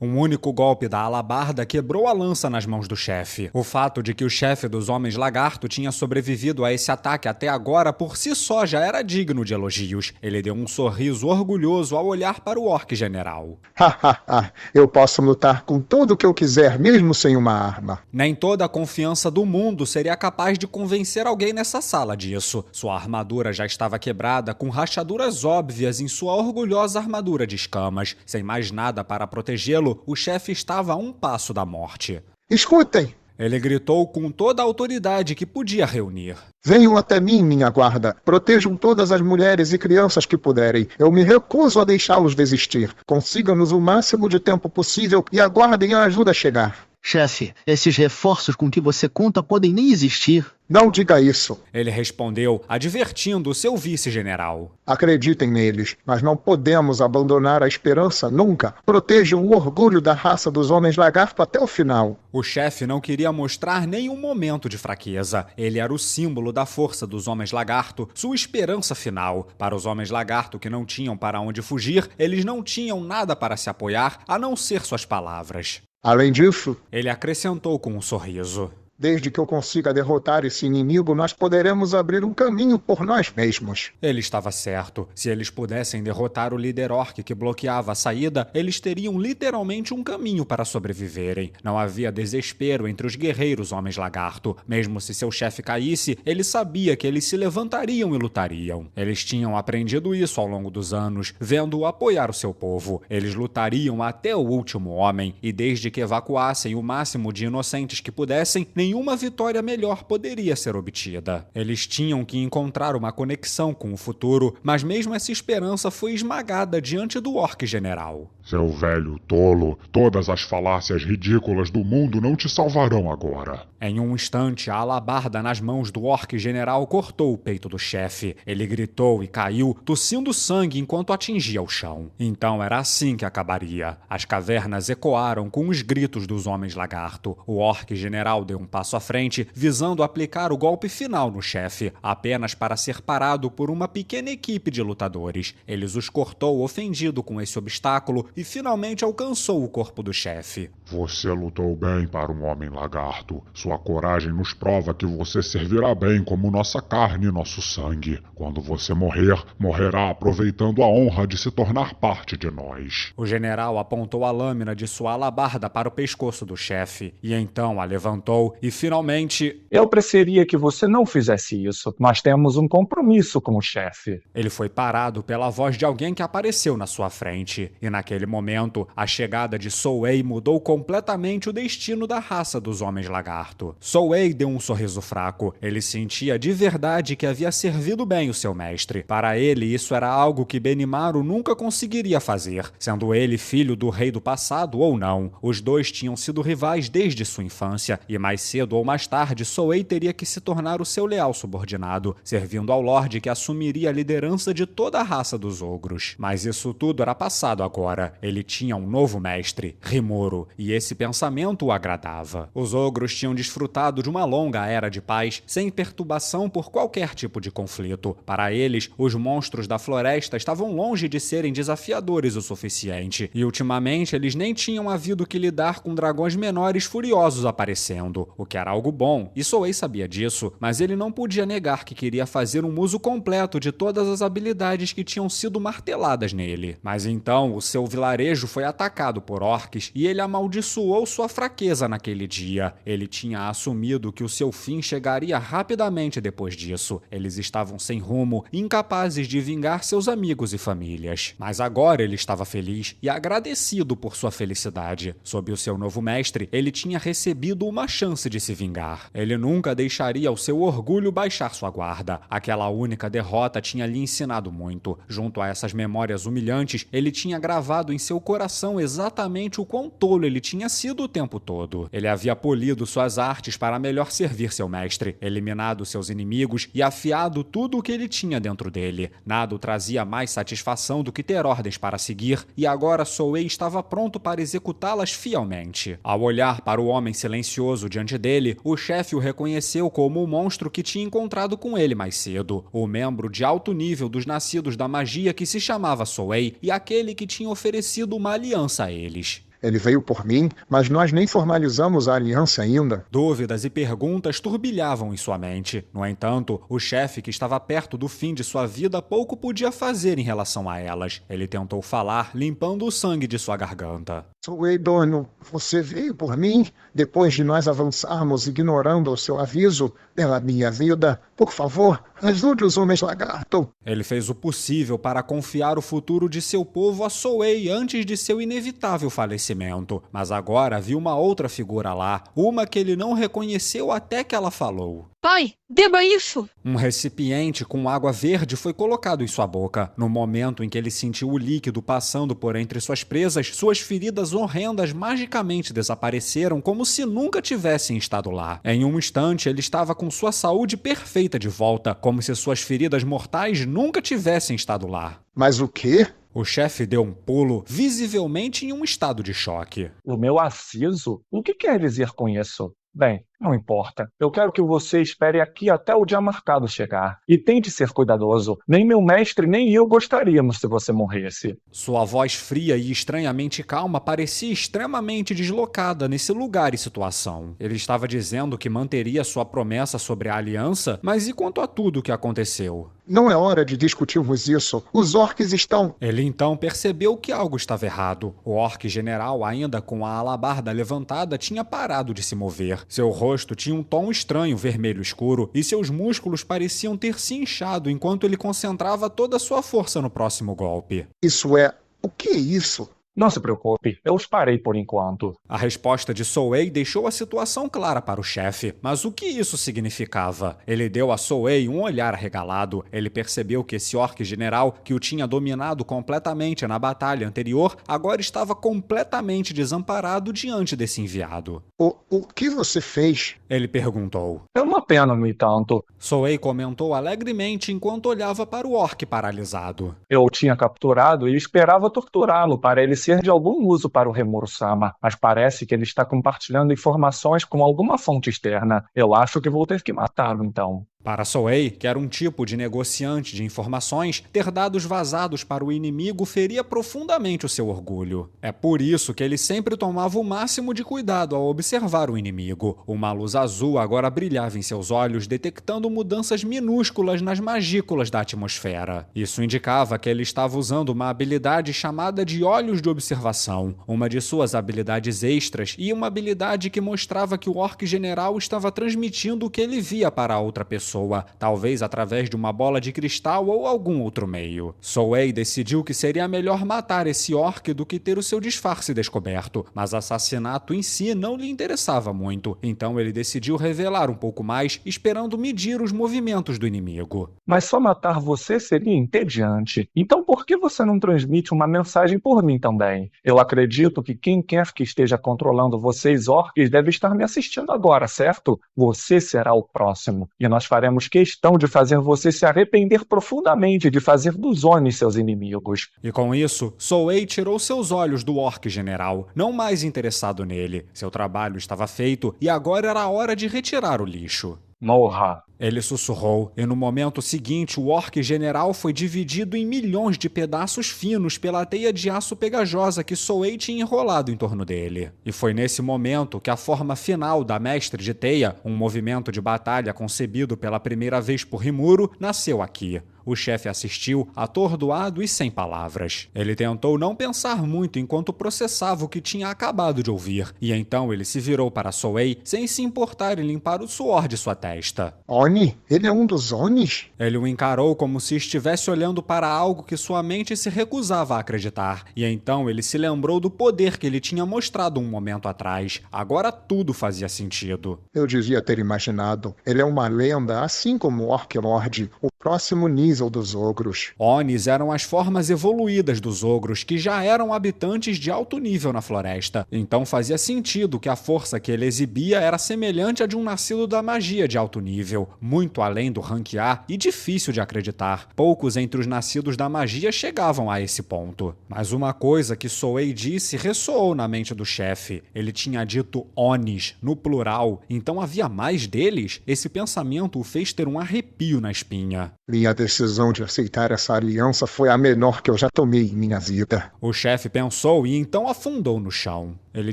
Um único golpe da alabarda quebrou a lança nas mãos do chefe. O fato de que o chefe dos Homens Lagarto tinha sobrevivido a esse ataque até agora por si só já era digno de elogios. Ele deu um sorriso orgulhoso ao olhar para o Orc General. Hahaha, eu posso lutar com tudo o que eu quiser, mesmo sem uma arma. Nem toda a confiança do mundo seria capaz de convencer alguém nessa sala disso. Sua armadura já estava quebrada, com rachaduras óbvias em sua orgulhosa armadura de escamas. Sem mais nada para protegê-lo, o chefe estava a um passo da morte. Escutem! Ele gritou com toda a autoridade que podia reunir. Venham até mim, minha guarda. Protejam todas as mulheres e crianças que puderem. Eu me recuso a deixá-los desistir. Consigam-nos o máximo de tempo possível e aguardem a ajuda chegar. Chefe, esses reforços com que você conta podem nem existir. Não diga isso. Ele respondeu, advertindo o seu vice-general. Acreditem neles, mas não podemos abandonar a esperança nunca. Protejam o orgulho da raça dos Homens Lagarto até o final. O chefe não queria mostrar nenhum momento de fraqueza. Ele era o símbolo da força dos Homens Lagarto, sua esperança final. Para os Homens Lagarto que não tinham para onde fugir, eles não tinham nada para se apoiar, a não ser suas palavras. Além disso, ele acrescentou com um sorriso. Desde que eu consiga derrotar esse inimigo, nós poderemos abrir um caminho por nós mesmos. Ele estava certo. Se eles pudessem derrotar o líder orc que bloqueava a saída, eles teriam literalmente um caminho para sobreviverem. Não havia desespero entre os guerreiros Homens Lagarto. Mesmo se seu chefe caísse, ele sabia que eles se levantariam e lutariam. Eles tinham aprendido isso ao longo dos anos, vendo-o apoiar o seu povo. Eles lutariam até o último homem, e desde que evacuassem o máximo de inocentes que pudessem, nenhuma vitória melhor poderia ser obtida. Eles tinham que encontrar uma conexão com o futuro, mas mesmo essa esperança foi esmagada diante do Orc General. Seu velho tolo, todas as falácias ridículas do mundo não te salvarão agora. Em um instante, a alabarda nas mãos do Orc General cortou o peito do chefe. Ele gritou e caiu, tossindo sangue enquanto atingia o chão. Então era assim que acabaria. As cavernas ecoaram com os gritos dos Homens Lagarto. O Orc General deu um passo à frente, visando aplicar o golpe final no chefe, apenas para ser parado por uma pequena equipe de lutadores. Eles os cortou ofendido com esse obstáculo e finalmente alcançou o corpo do chefe. Você lutou bem para um homem lagarto. Sua coragem nos prova que você servirá bem como nossa carne e nosso sangue. Quando você morrer, morrerá aproveitando a honra de se tornar parte de nós. O general apontou a lâmina de sua alabarda para o pescoço do chefe, e então a levantou e finalmente... Eu preferia que você não fizesse isso. Nós temos um compromisso com o chefe. Ele foi parado pela voz de alguém que apareceu na sua frente, e naquele momento, a chegada de Souei mudou completamente o destino da raça dos Homens Lagarto. Souei deu um sorriso fraco. Ele sentia de verdade que havia servido bem o seu mestre. Para ele, isso era algo que Benimaru nunca conseguiria fazer, sendo ele filho do rei do passado ou não. Os dois tinham sido rivais desde sua infância, e mais cedo ou mais tarde, Souei teria que se tornar o seu leal subordinado, servindo ao Lorde que assumiria a liderança de toda a raça dos ogros. Mas isso tudo era passado agora. Ele tinha um novo mestre, Rimuru, e esse pensamento o agradava. Os ogros tinham desfrutado de uma longa era de paz, sem perturbação por qualquer tipo de conflito. Para eles, os monstros da floresta estavam longe de serem desafiadores o suficiente, e ultimamente eles nem tinham havido que lidar com dragões menores furiosos aparecendo, o que era algo bom, e Souei sabia disso, mas ele não podia negar que queria fazer um uso completo de todas as habilidades que tinham sido marteladas nele. Mas então, o seu vilarejo foi atacado por orques e ele amaldiçoou sua fraqueza naquele dia. Ele tinha assumido que o seu fim chegaria rapidamente depois disso. Eles estavam sem rumo, incapazes de vingar seus amigos e famílias. Mas agora ele estava feliz e agradecido por sua felicidade. Sob o seu novo mestre, ele tinha recebido uma chance de se vingar. Ele nunca deixaria o seu orgulho baixar sua guarda. Aquela única derrota tinha lhe ensinado muito. Junto a essas memórias humilhantes, ele tinha gravado em seu coração exatamente o quão tolo ele tinha sido o tempo todo. Ele havia polido suas artes para melhor servir seu mestre, eliminado seus inimigos e afiado tudo o que ele tinha dentro dele. Nada o trazia mais satisfação do que ter ordens para seguir, e agora Souei estava pronto para executá-las fielmente. Ao olhar para o homem silencioso diante dele, o chefe o reconheceu como o monstro que tinha encontrado com ele mais cedo, o membro de alto nível dos nascidos da magia que se chamava Souei e aquele que tinha oferecido uma aliança a eles. Ele veio por mim, mas nós nem formalizamos a aliança ainda. Dúvidas e perguntas turbilhavam em sua mente. No entanto, o chefe, que estava perto do fim de sua vida, pouco podia fazer em relação a elas. Ele tentou falar, limpando o sangue de sua garganta. Souei, dono, você veio por mim? Depois de nós avançarmos ignorando o seu aviso pela minha vida, por favor, ajude os homens lagarto. Ele fez o possível para confiar o futuro de seu povo a Souei antes de seu inevitável falecimento. Mas agora viu uma outra figura lá, uma que ele não reconheceu até que ela falou. Pai, beba isso! Um recipiente com água verde foi colocado em sua boca. No momento em que ele sentiu o líquido passando por entre suas presas, suas feridas horrendas magicamente desapareceram como se nunca tivessem estado lá. Em um instante, ele estava com sua saúde perfeita de volta, como se suas feridas mortais nunca tivessem estado lá. Mas o quê? O chefe deu um pulo, visivelmente em um estado de choque. O meu aciso? O que quer dizer com isso? Bem, não importa. Eu quero que você espere aqui até o dia marcado chegar. E tente ser cuidadoso. Nem meu mestre nem eu gostaríamos se você morresse. Sua voz fria e estranhamente calma parecia extremamente deslocada nesse lugar e situação. Ele estava dizendo que manteria sua promessa sobre a aliança, mas e quanto a tudo o que aconteceu? Não é hora de discutirmos isso. Os orques estão... Ele então percebeu que algo estava errado. O orque general, ainda com a alabarda levantada, tinha parado de se mover. Seu rosto tinha um tom estranho vermelho escuro e seus músculos pareciam ter se inchado enquanto ele concentrava toda a sua força no próximo golpe. Isso é... O que é isso? Não se preocupe, eu os parei por enquanto. A resposta de Souei deixou a situação clara para o chefe, mas o que isso significava? Ele deu a Souei um olhar arregalado. Ele percebeu que esse orque general, que o tinha dominado completamente na batalha anterior, agora estava completamente desamparado diante desse enviado. O que você fez? Ele perguntou. É uma pena, no entanto. Souei comentou alegremente enquanto olhava para o orque paralisado. Eu o tinha capturado e esperava torturá-lo para ele ser de algum uso para o Rimuru-sama, mas parece que ele está compartilhando informações com alguma fonte externa. Eu acho que vou ter que matá-lo, então. Para Souei, que era um tipo de negociante de informações, ter dados vazados para o inimigo feria profundamente o seu orgulho. É por isso que ele sempre tomava o máximo de cuidado ao observar o inimigo. Uma luz azul agora brilhava em seus olhos, detectando mudanças minúsculas nas magículas da atmosfera. Isso indicava que ele estava usando uma habilidade chamada de olhos de observação, uma de suas habilidades extras e uma habilidade que mostrava que o orque general estava transmitindo o que ele via para a outra pessoa, talvez através de uma bola de cristal ou algum outro meio. Souei decidiu que seria melhor matar esse orque do que ter o seu disfarce descoberto, mas assassinato em si não lhe interessava muito, então ele decidiu revelar um pouco mais, esperando medir os movimentos do inimigo. Mas só matar você seria entediante. Então por que você não transmite uma mensagem por mim também? Eu acredito que quem quer que esteja controlando vocês orques deve estar me assistindo agora, certo? Você será o próximo, e nós faremos questão de fazer você se arrepender profundamente de fazer dos Oni seus inimigos. E com isso, Souei tirou seus olhos do orque general, não mais interessado nele. Seu trabalho estava feito e agora era a hora de retirar o lixo. Morra! Ele sussurrou, e no momento seguinte o orque general foi dividido em milhões de pedaços finos pela teia de aço pegajosa que Souei tinha enrolado em torno dele. E foi nesse momento que a forma final da Mestre de Teia, um movimento de batalha concebido pela primeira vez por Rimuru, nasceu aqui. O chefe assistiu, atordoado e sem palavras. Ele tentou não pensar muito enquanto processava o que tinha acabado de ouvir, e então ele se virou para Souei sem se importar em limpar o suor de sua testa. Oni? Ele é um dos Onis? Ele o encarou como se estivesse olhando para algo que sua mente se recusava a acreditar, e então ele se lembrou do poder que ele tinha mostrado um momento atrás. Agora tudo fazia sentido. Eu devia ter imaginado. Ele é uma lenda, assim como o Orc Lord, o próximo nível dos ogros. Onis eram as formas evoluídas dos ogros, que já eram habitantes de alto nível na floresta. Então fazia sentido que a força que ele exibia era semelhante à de um nascido da magia de alto nível, muito além do rank A e difícil de acreditar. Poucos entre os nascidos da magia chegavam a esse ponto. Mas uma coisa que Souei disse ressoou na mente do chefe. Ele tinha dito Onis, no plural, então havia mais deles? Esse pensamento o fez ter um arrepio na espinha. Minha decisão de aceitar essa aliança foi a menor que eu já tomei em minha vida. O chefe pensou e então afundou no chão. Ele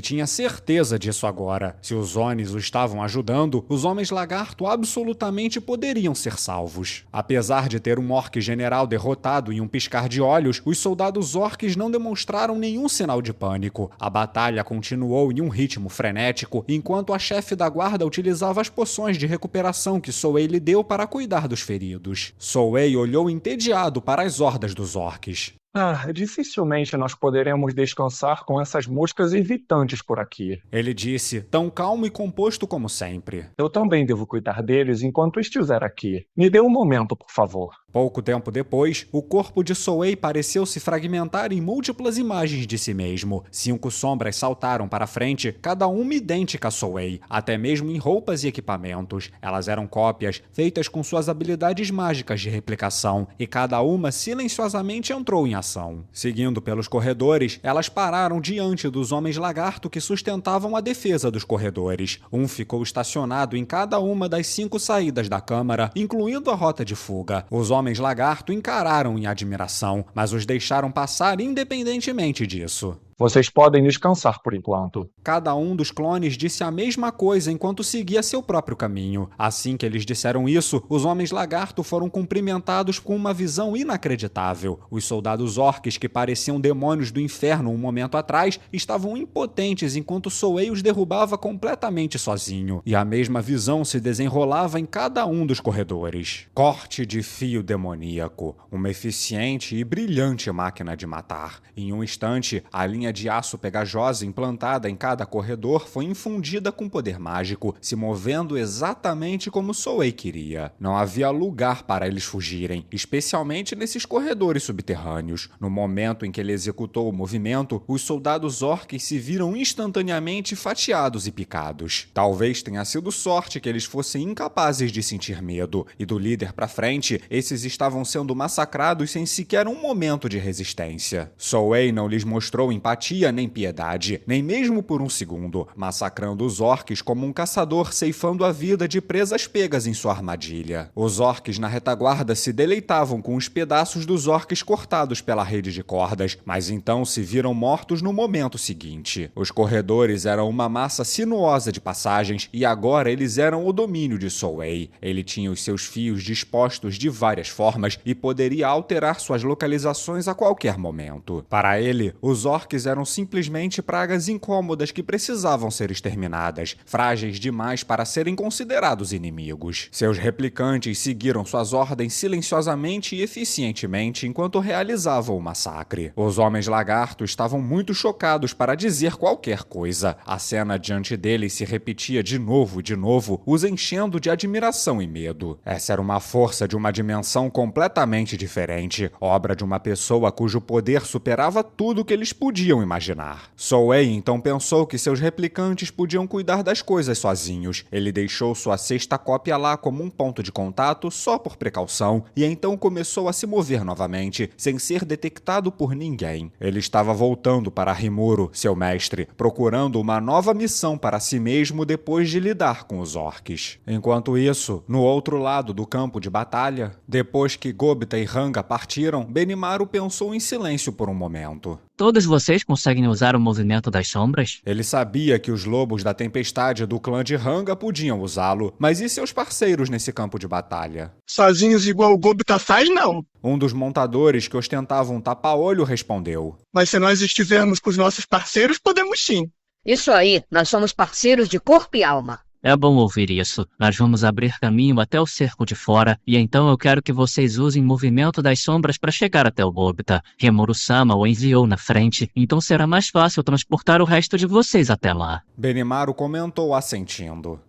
tinha certeza disso agora. Se os Onis o estavam ajudando, os Homens Lagarto absolutamente poderiam ser salvos. Apesar de ter um orc general derrotado em um piscar de olhos, os soldados orcs não demonstraram nenhum sinal de pânico. A batalha continuou em um ritmo frenético, enquanto a chefe da guarda utilizava as poções de recuperação que Souei lhe deu para cuidar dos feridos. Souei olhou entediado para as hordas dos orcs. Dificilmente nós poderemos descansar com essas moscas irritantes por aqui. Ele disse, tão calmo e composto como sempre. Eu também devo cuidar deles enquanto estiver aqui. Me dê um momento, por favor. Pouco tempo depois, o corpo de Souei pareceu se fragmentar em múltiplas imagens de si mesmo. 5 sombras saltaram para frente, cada uma idêntica a Souei, até mesmo em roupas e equipamentos. Elas eram cópias, feitas com suas habilidades mágicas de replicação, e cada uma silenciosamente entrou em ação. Seguindo pelos corredores, elas pararam diante dos Homens Lagarto que sustentavam a defesa dos corredores. Um ficou estacionado em cada uma das 5 saídas da câmara, incluindo a rota de fuga. Os Homens Lagarto encararam em admiração, mas os deixaram passar independentemente disso. Vocês podem descansar por enquanto. Cada um dos clones disse a mesma coisa enquanto seguia seu próprio caminho. Assim que eles disseram isso, os Homens Lagarto foram cumprimentados com uma visão inacreditável. Os soldados orcs que pareciam demônios do inferno um momento atrás estavam impotentes enquanto Souei os derrubava completamente sozinho. E a mesma visão se desenrolava em cada um dos corredores. Corte de fio demoníaco. Uma eficiente e brilhante máquina de matar. Em um instante, a linha de aço pegajosa implantada em cada corredor foi infundida com poder mágico, se movendo exatamente como Souei queria. Não havia lugar para eles fugirem, especialmente nesses corredores subterrâneos. No momento em que ele executou o movimento, os soldados orcs se viram instantaneamente fatiados e picados. Talvez tenha sido sorte que eles fossem incapazes de sentir medo, e do líder para frente, esses estavam sendo massacrados sem sequer um momento de resistência. Souei não lhes mostrou empatia nem piedade, nem mesmo por um segundo, massacrando os orcs como um caçador ceifando a vida de presas pegas em sua armadilha. Os orcs na retaguarda se deleitavam com os pedaços dos orcs cortados pela rede de cordas, mas então se viram mortos no momento seguinte. Os corredores eram uma massa sinuosa de passagens e agora eles eram o domínio de Souei. Ele tinha os seus fios dispostos de várias formas e poderia alterar suas localizações a qualquer momento. Para ele, os orcs eram simplesmente pragas incômodas que precisavam ser exterminadas, frágeis demais para serem considerados inimigos. Seus replicantes seguiram suas ordens silenciosamente e eficientemente enquanto realizavam o massacre. Os Homens Lagarto estavam muito chocados para dizer qualquer coisa. A cena diante deles se repetia de novo, os enchendo de admiração e medo. Essa era uma força de uma dimensão completamente diferente, obra de uma pessoa cujo poder superava tudo que eles podiam imaginar. Souei então pensou que seus replicantes podiam cuidar das coisas sozinhos. Ele deixou sua 6ª cópia lá como um ponto de contato só por precaução e então começou a se mover novamente, sem ser detectado por ninguém. Ele estava voltando para Rimuro, seu mestre, procurando uma nova missão para si mesmo depois de lidar com os orcs. Enquanto isso, no outro lado do campo de batalha, depois que Gobita e Ranga partiram, Benimaru pensou em silêncio por um momento. Todos vocês conseguem usar o movimento das sombras? Ele sabia que os lobos da tempestade do clã de Ranga podiam usá-lo, mas e seus parceiros nesse campo de batalha? Sozinhos igual o Gobita faz, não. Um dos montadores que ostentava um tapa-olho respondeu. Mas se nós estivermos com os nossos parceiros, podemos sim. Isso aí, nós somos parceiros de corpo e alma. É bom ouvir isso. Nós vamos abrir caminho até o cerco de fora, e então eu quero que vocês usem o movimento das sombras para chegar até o Gobita. Rimuru-sama o enviou na frente, então será mais fácil transportar o resto de vocês até lá. Benimaru comentou assentindo.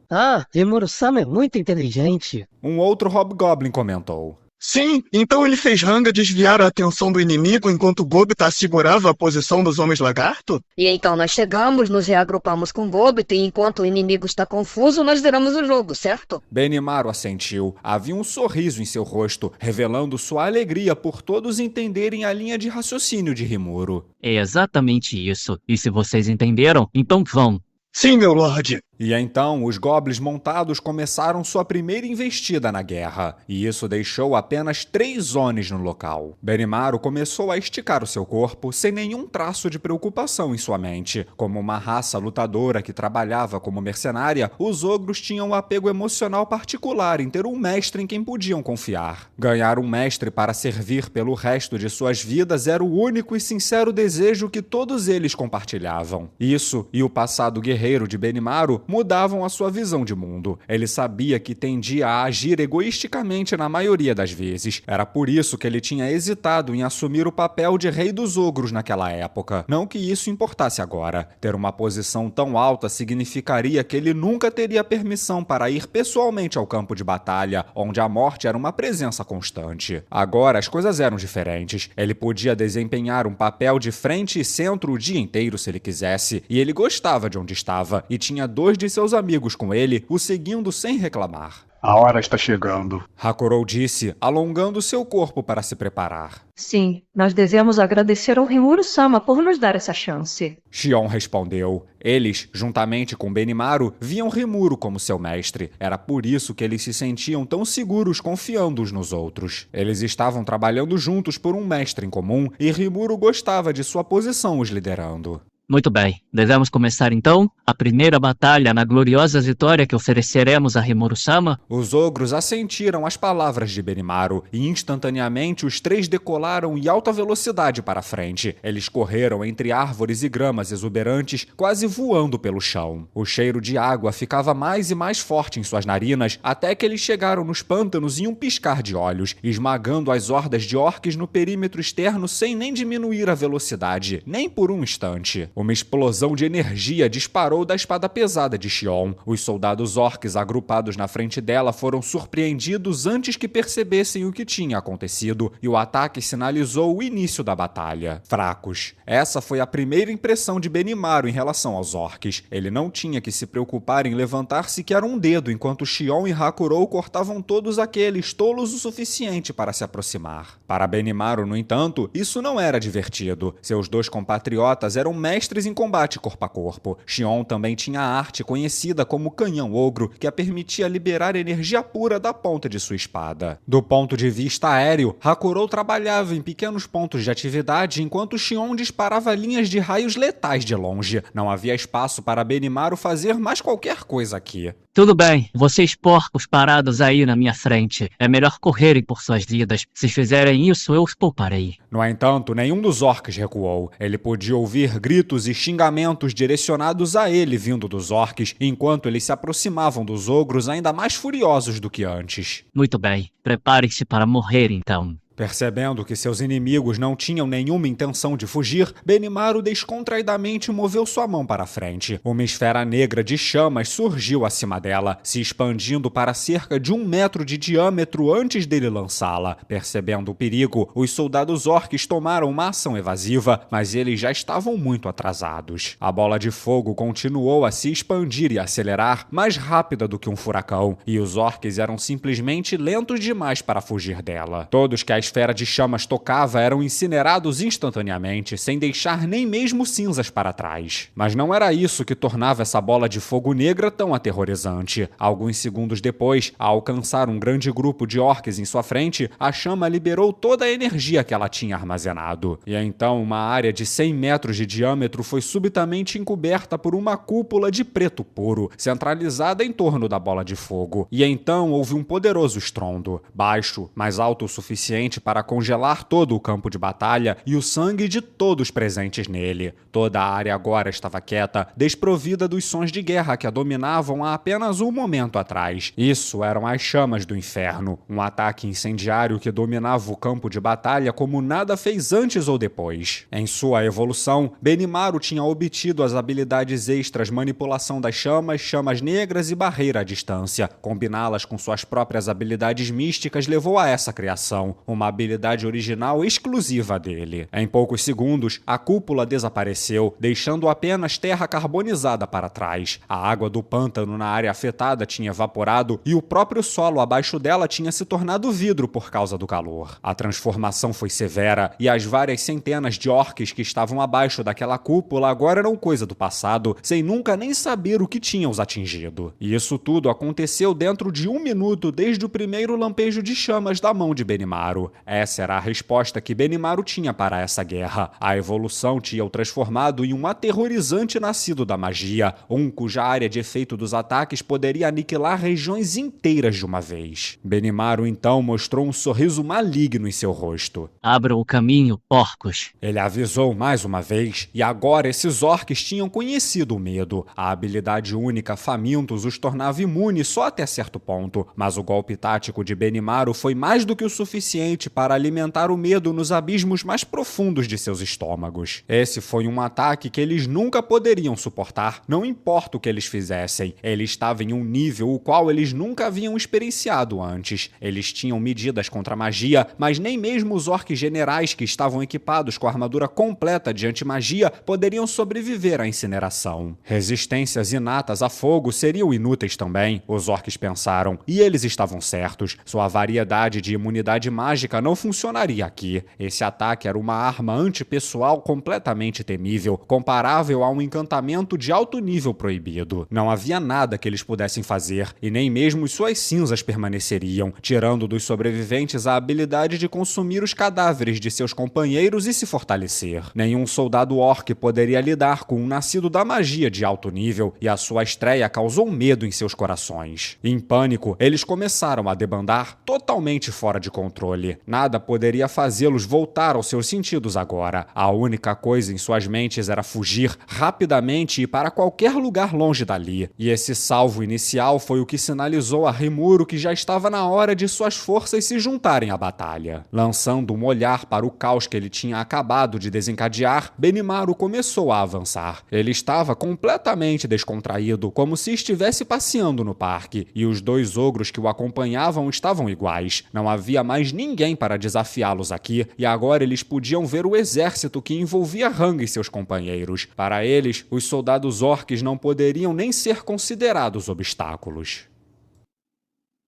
Rimuru-sama é muito inteligente. Um outro Hobgoblin comentou. Sim, então ele fez Ranga desviar a atenção do inimigo enquanto Gobita assegurava a posição dos homens lagarto? E então nós chegamos, nos reagrupamos com Gobita e enquanto o inimigo está confuso, nós viramos o jogo, certo? Benimaru assentiu. Havia um sorriso em seu rosto, revelando sua alegria por todos entenderem a linha de raciocínio de Rimuro. É exatamente isso. E se vocês entenderam, então vão. Sim, meu lorde. E então, os goblins montados começaram sua primeira investida na guerra, e isso deixou apenas 3 Onis no local. Benimaru começou a esticar o seu corpo sem nenhum traço de preocupação em sua mente. Como uma raça lutadora que trabalhava como mercenária, os ogros tinham um apego emocional particular em ter um mestre em quem podiam confiar. Ganhar um mestre para servir pelo resto de suas vidas era o único e sincero desejo que todos eles compartilhavam. Isso e o passado guerreiro de Benimaru mudavam a sua visão de mundo. Ele sabia que tendia a agir egoisticamente na maioria das vezes. Era por isso que ele tinha hesitado em assumir o papel de rei dos ogros naquela época. Não que isso importasse agora. Ter uma posição tão alta significaria que ele nunca teria permissão para ir pessoalmente ao campo de batalha, onde a morte era uma presença constante. Agora as coisas eram diferentes. Ele podia desempenhar um papel de frente e centro o dia inteiro se ele quisesse, e ele gostava de onde estava, e tinha 2 de seus amigos com ele, o seguindo sem reclamar. A hora está chegando. Hakurou disse, alongando seu corpo para se preparar. Sim, nós devemos agradecer ao Rimuru-sama por nos dar essa chance. Shion respondeu. Eles, juntamente com Benimaru, viam Rimuru como seu mestre. Era por isso que eles se sentiam tão seguros confiando uns nos outros. Eles estavam trabalhando juntos por um mestre em comum e Rimuru gostava de sua posição os liderando. Muito bem, devemos começar então a primeira batalha na gloriosa vitória que ofereceremos a Rimuru-sama? Os ogros assentiram às palavras de Benimaru e instantaneamente os 3 decolaram em alta velocidade para a frente. Eles correram entre árvores e gramas exuberantes, quase voando pelo chão. O cheiro de água ficava mais e mais forte em suas narinas até que eles chegaram nos pântanos em um piscar de olhos, esmagando as hordas de orques no perímetro externo sem nem diminuir a velocidade, nem por um instante. Uma explosão de energia disparou da espada pesada de Shion. Os soldados orques agrupados na frente dela foram surpreendidos antes que percebessem o que tinha acontecido e o ataque sinalizou o início da batalha. Fracos. Essa foi a primeira impressão de Benimaru em relação aos orques. Ele não tinha que se preocupar em levantar sequer um dedo enquanto Shion e Hakurou cortavam todos aqueles tolos o suficiente para se aproximar. Para Benimaru, no entanto, isso não era divertido. Seus 2 compatriotas eram mestres em combate corpo a corpo. Shion também tinha a arte conhecida como canhão ogro, que a permitia liberar energia pura da ponta de sua espada. Do ponto de vista aéreo, Hakurou trabalhava em pequenos pontos de atividade enquanto Shion disparava linhas de raios letais de longe. Não havia espaço para Benimaru fazer mais qualquer coisa aqui. Tudo bem, vocês porcos parados aí na minha frente. É melhor correrem por suas vidas. Se fizerem isso, eu os pouparei. No entanto, nenhum dos orques recuou. Ele podia ouvir gritos e xingamentos direcionados a ele vindo dos orques, enquanto eles se aproximavam dos ogros ainda mais furiosos do que antes. Muito bem, preparem-se para morrer então. Percebendo que seus inimigos não tinham nenhuma intenção de fugir, Benimaru descontraidamente moveu sua mão para a frente. Uma esfera negra de chamas surgiu acima dela, se expandindo para cerca de 1 metro de diâmetro antes dele lançá-la. Percebendo o perigo, os soldados orques tomaram uma ação evasiva, mas eles já estavam muito atrasados. A bola de fogo continuou a se expandir e acelerar, mais rápida do que um furacão, e os orques eram simplesmente lentos demais para fugir dela. Todos que a esfera de chamas tocava eram incinerados instantaneamente, sem deixar nem mesmo cinzas para trás. Mas não era isso que tornava essa bola de fogo negra tão aterrorizante. Alguns segundos depois, ao alcançar um grande grupo de orques em sua frente, a chama liberou toda a energia que ela tinha armazenado. E então uma área de 100 metros de diâmetro foi subitamente encoberta por uma cúpula de preto puro, centralizada em torno da bola de fogo. E então houve um poderoso estrondo, baixo, mas alto o suficiente suficiente para congelar todo o campo de batalha e o sangue de todos presentes nele. Toda a área agora estava quieta, desprovida dos sons de guerra que a dominavam há apenas um momento atrás. Isso eram as chamas do inferno, um ataque incendiário que dominava o campo de batalha como nada fez antes ou depois. Em sua evolução, Benimaru tinha obtido as habilidades extras manipulação das chamas, chamas negras e barreira à distância. Combiná-las com suas próprias habilidades místicas levou a essa criação, uma habilidade original exclusiva dele. Em poucos segundos, a cúpula desapareceu, deixando apenas terra carbonizada para trás. A água do pântano na área afetada tinha evaporado e o próprio solo abaixo dela tinha se tornado vidro por causa do calor. A transformação foi severa e as várias centenas de orques que estavam abaixo daquela cúpula agora eram coisa do passado, sem nunca nem saber o que tinha os atingido. E isso tudo aconteceu dentro de 1 minuto desde o primeiro lampejo de chamas da mão de Benimaru. Essa era a resposta que Benimaru tinha para essa guerra. A evolução tinha o transformado em um aterrorizante nascido da magia, cuja área de efeito dos ataques poderia aniquilar regiões inteiras de uma vez. Benimaru então mostrou um sorriso maligno em seu rosto. Abram o caminho, porcos. Ele avisou mais uma vez, e agora esses orques tinham conhecido o medo. A habilidade única Famintos os tornava imunes só até certo ponto, mas o golpe tático de Benimaru foi mais do que o suficiente para alimentar o medo nos abismos mais profundos de seus estômagos. Esse foi um ataque que eles nunca poderiam suportar, não importa o que eles fizessem. Ele estava em um nível o qual eles nunca haviam experienciado antes. Eles tinham medidas contra a magia, mas nem mesmo os orques generais que estavam equipados com a armadura completa de antimagia poderiam sobreviver à incineração. Resistências inatas a fogo seriam inúteis também, os orques pensaram, e eles estavam certos. Sua variedade de imunidade mágica não funcionaria aqui. Esse ataque era uma arma antipessoal completamente temível, comparável a um encantamento de alto nível proibido. Não havia nada que eles pudessem fazer, e nem mesmo suas cinzas permaneceriam, tirando dos sobreviventes a habilidade de consumir os cadáveres de seus companheiros e se fortalecer. Nenhum soldado orc poderia lidar com um nascido da magia de alto nível, e a sua estreia causou medo em seus corações. Em pânico, eles começaram a debandar totalmente fora de controle. Nada poderia fazê-los voltar aos seus sentidos agora. A única coisa em suas mentes era fugir rapidamente e para qualquer lugar longe dali. E esse salvo inicial foi o que sinalizou a Rimuru que já estava na hora de suas forças se juntarem à batalha. Lançando um olhar para o caos que ele tinha acabado de desencadear, Benimaru começou a avançar. Ele estava completamente descontraído, como se estivesse passeando no parque, e os 2 ogros que o acompanhavam estavam iguais. Não havia mais ninguém para desafiá-los aqui, e agora eles podiam ver o exército que envolvia Hang e seus companheiros. Para eles, os soldados orques não poderiam nem ser considerados obstáculos.